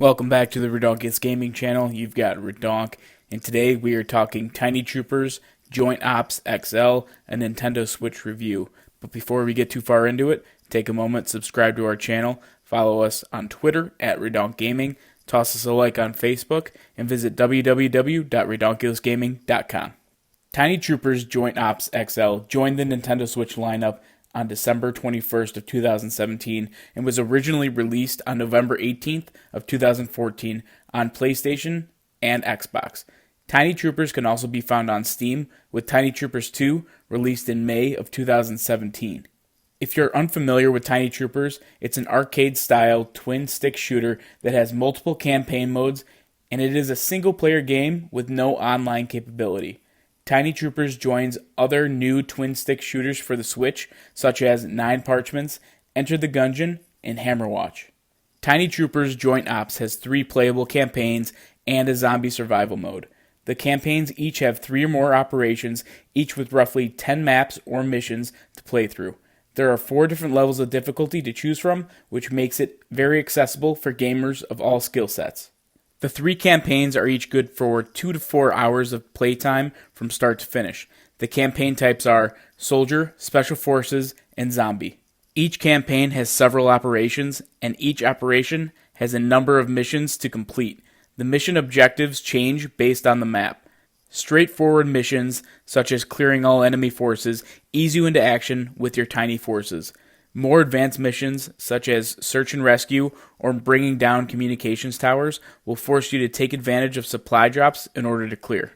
Welcome back to the Redonkulous Gaming channel. You've got Redonk, and today we are talking Tiny Troopers, Joint Ops XL, a Nintendo Switch review. But before we get too far into it, take a moment, subscribe to our channel, follow us on Twitter at Redonk Gaming, toss us a like on Facebook, and visit www.redonkulousgaming.com. Tiny Troopers Joint Ops XL joined the Nintendo Switch lineup on December 21st of 2017 and was originally released on November 18th of 2014 on PlayStation and Xbox. Tiny Troopers can also be found on Steam, with Tiny Troopers 2 released in May of 2017. If you're unfamiliar with Tiny Troopers, it's an arcade-style twin-stick shooter that has multiple campaign modes, and it is a single-player game with no online capability. Tiny Troopers joins other new twin-stick shooters for the Switch, such as Nine Parchments, Enter the Gungeon, and Hammerwatch. Tiny Troopers Joint Ops has 3 playable campaigns and a zombie survival mode. The campaigns each have 3 or more operations, each with roughly 10 maps or missions to play through. There are 4 different levels of difficulty to choose from, which makes it very accessible for gamers of all skill sets. The 3 campaigns are each good for 2 to 4 hours of playtime from start to finish. The campaign types are Soldier, Special Forces, and Zombie. Each campaign has several operations, and each operation has a number of missions to complete. The mission objectives change based on the map. Straightforward missions, such as clearing all enemy forces, ease you into action with your tiny forces. More advanced missions, such as search and rescue or bringing down communications towers, will force you to take advantage of supply drops in order to clear.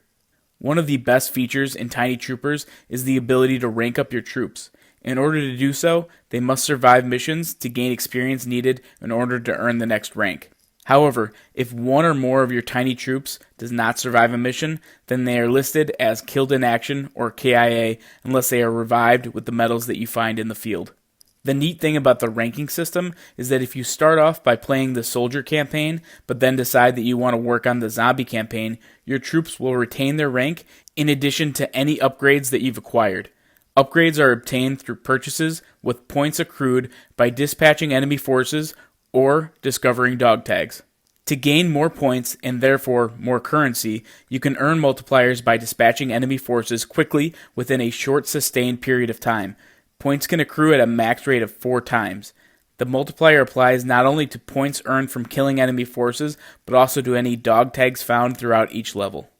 One of the best features in Tiny Troopers is the ability to rank up your troops. In order to do so, they must survive missions to gain experience needed in order to earn the next rank. However, if one or more of your tiny troops does not survive a mission, then they are listed as killed in action or KIA unless they are revived with the medals that you find in the field. The neat thing about the ranking system is that if you start off by playing the Soldier campaign, but then decide that you want to work on the Zombie campaign, your troops will retain their rank in addition to any upgrades that you've acquired. Upgrades are obtained through purchases with points accrued by dispatching enemy forces or discovering dog tags. To gain more points and therefore more currency, you can earn multipliers by dispatching enemy forces quickly within a short sustained period of time. Points can accrue at a max rate of 4 times. The multiplier applies not only to points earned from killing enemy forces, but also to any dog tags found throughout each level.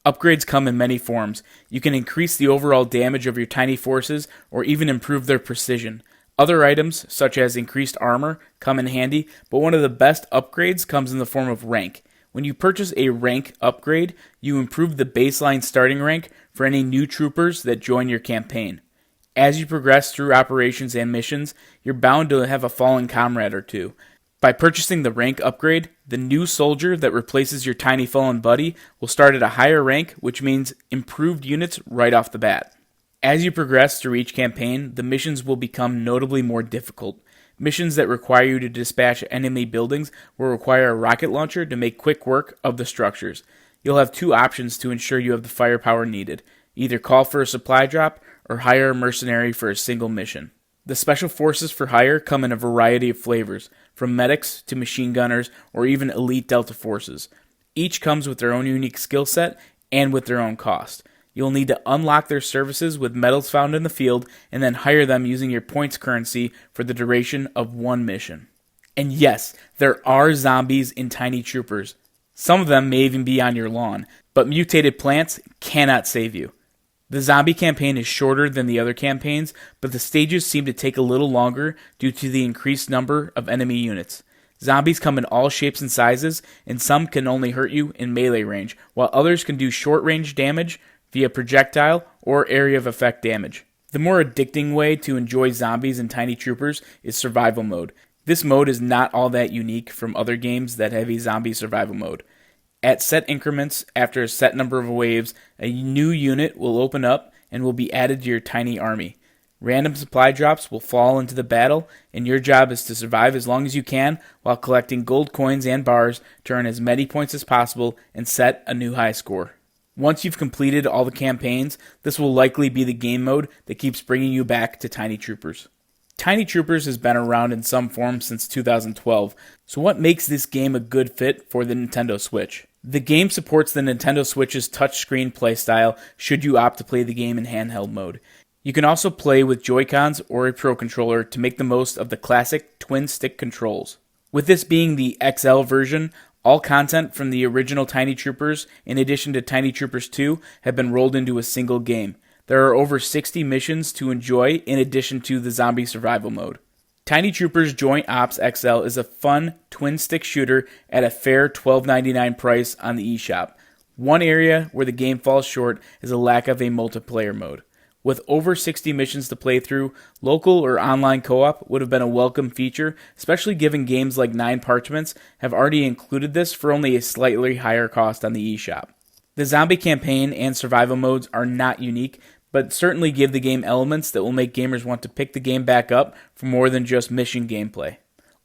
Upgrades come in many forms. You can increase the overall damage of your tiny forces, or even improve their precision. Other items, such as increased armor, come in handy, but one of the best upgrades comes in the form of rank. When you purchase a rank upgrade, you improve the baseline starting rank for any new troopers that join your campaign. As you progress through operations and missions, you're bound to have a fallen comrade or two. By purchasing the rank upgrade, the new soldier that replaces your tiny fallen buddy will start at a higher rank, which means improved units right off the bat. As you progress through each campaign, the missions will become notably more difficult. Missions that require you to dispatch enemy buildings will require a rocket launcher to make quick work of the structures. You'll have 2 options to ensure you have the firepower needed. Either call for a supply drop or hire a mercenary for a single mission. The special forces for hire come in a variety of flavors, from medics to machine gunners or even elite Delta forces. Each comes with their own unique skill set and with their own cost. You'll need to unlock their services with medals found in the field and then hire them using your points currency for the duration of 1 mission. And yes, there are zombies in Tiny Troopers. Some of them may even be on your lawn, but mutated plants cannot save you. The zombie campaign is shorter than the other campaigns, but the stages seem to take a little longer due to the increased number of enemy units. Zombies come in all shapes and sizes, and some can only hurt you in melee range, while others can do short-range damage via projectile or area of effect damage. The more addicting way to enjoy zombies in Tiny Troopers is survival mode. This mode is not all that unique from other games that have a zombie survival mode. At set increments, after a set number of waves, a new unit will open up and will be added to your tiny army. Random supply drops will fall into the battle, and your job is to survive as long as you can while collecting gold coins and bars to earn as many points as possible and set a new high score. Once you've completed all the campaigns, this will likely be the game mode that keeps bringing you back to Tiny Troopers. Tiny Troopers has been around in some form since 2012, so what makes this game a good fit for the Nintendo Switch? The game supports the Nintendo Switch's touchscreen playstyle should you opt to play the game in handheld mode. You can also play with Joy-Cons or a Pro Controller to make the most of the classic twin-stick controls. With this being the XL version, all content from the original Tiny Troopers, in addition to Tiny Troopers 2, have been rolled into a single game. There are over 60 missions to enjoy in addition to the zombie survival mode. Tiny Troopers Joint Ops XL is a fun twin-stick shooter at a fair $12.99 price on the eShop. One area where the game falls short is a lack of a multiplayer mode. With over 60 missions to play through, local or online co-op would have been a welcome feature, especially given games like Nine Parchments have already included this for only a slightly higher cost on the eShop. The zombie campaign and survival modes are not unique, but certainly give the game elements that will make gamers want to pick the game back up for more than just mission gameplay.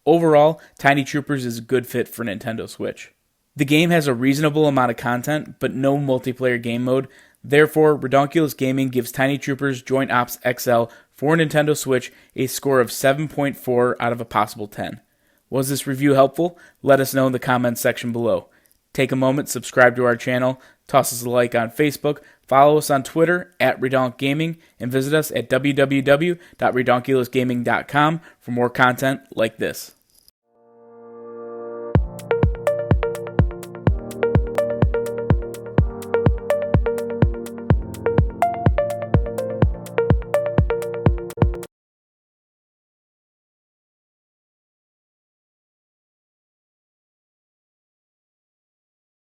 Overall, Tiny Troopers is a good fit for Nintendo Switch. The game has a reasonable amount of content, but no multiplayer game mode. Therefore, Redonkulous Gaming gives Tiny Troopers Joint Ops XL for Nintendo Switch a score of 7.4 out of a possible 10. Was this review helpful? Let us know in the comments section below. Take a moment, subscribe to our channel, toss us a like on Facebook, follow us on Twitter @RedonKGaming, and visit us at www.redonkulousgaming.com for more content like this.